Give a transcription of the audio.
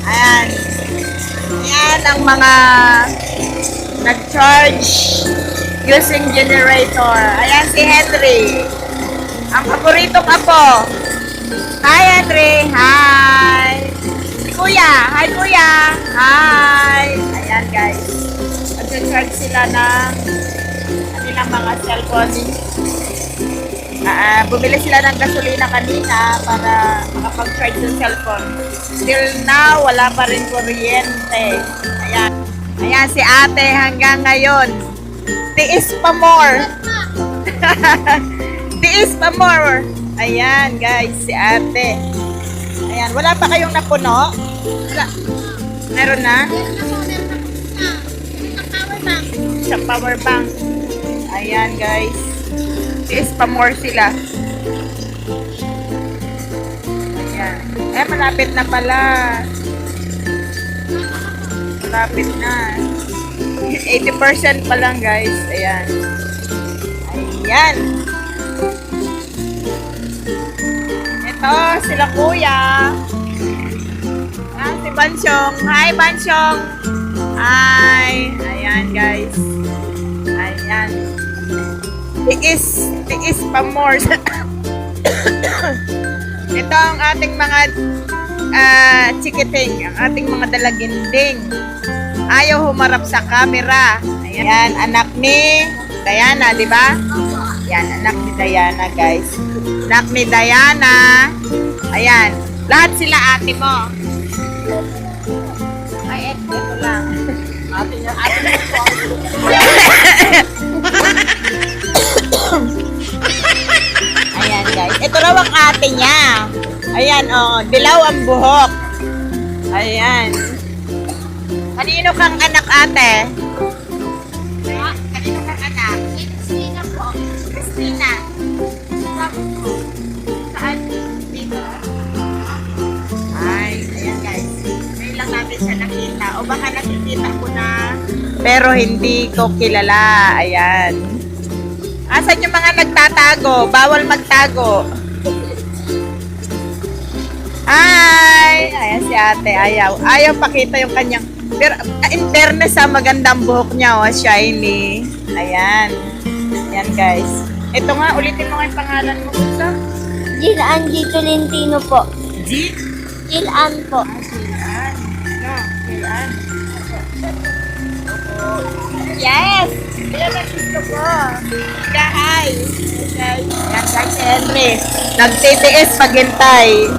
Ayan. Ayan ang mga nag-charge using generator. Ayan si Henry. Ang paboritong apo. Hi, Henry. Hi. Si Kuya. Hi, Kuya. Hi. Ayan, guys. Nag-charge sila ng kanilang mga cellphone. Bumili sila ng gasolina kanina para makapag-charge yung cellphone. Till now, wala pa rin kuryente. Ayan. Ayan si ate hanggang ngayon. Tiis pa more. Tiis pa more. Ayan guys, si ate. Ayan, wala pa kayong napuno? Wala. Meron na? Sa power bank. Ayan guys. Tiis pa more sila. Ayan. Eh, malapit na pala. Malapit na. 80% pa lang guys. Ayan. Ayan. Ito, sila kuya. Si Bansyong. Hi, Bansyong. Hi. Ayan guys. Ayan. Tiis pa more. Ito ang ating mga chikiting, ang ating mga dalaginding. Ayaw humarap sa camera. Ayan, anak ni Diana, di ba? Yan, anak ni Diana, guys. Anak ni Diana. Ayan, lahat sila ate mo. Ay, ito lang. Ate niya po. Ayan guys, ito raw ang ate niya. Ayan oh, dilaw ang buhok. Ayan. Kanino kang anak ate? Kanino kang anak? Christina po. Christina. Saan? Dito. Ay, ayan guys. Ngayon lang namin siya nakita. O baka nakikita ko na. Pero hindi ko kilala. Ayan. Asan yung mga nagtatago? Bawal magtago. Ay! Ayan si ate. Ayaw pakita yung kanyang... Pero in fairness magandang buhok niya. Oh, shiny. Ayan. Ayan guys. Ito nga, ulitin mo nga yung pangalan mo. Gusto? Jill Ann G. Tolentino po. G? Jill Ann po. Jill Ann. No, Jill Ann. Yes! Ayan ang gusto ko. Hi! Okay. Yan guys, Henry. Nagtitiis paghintay.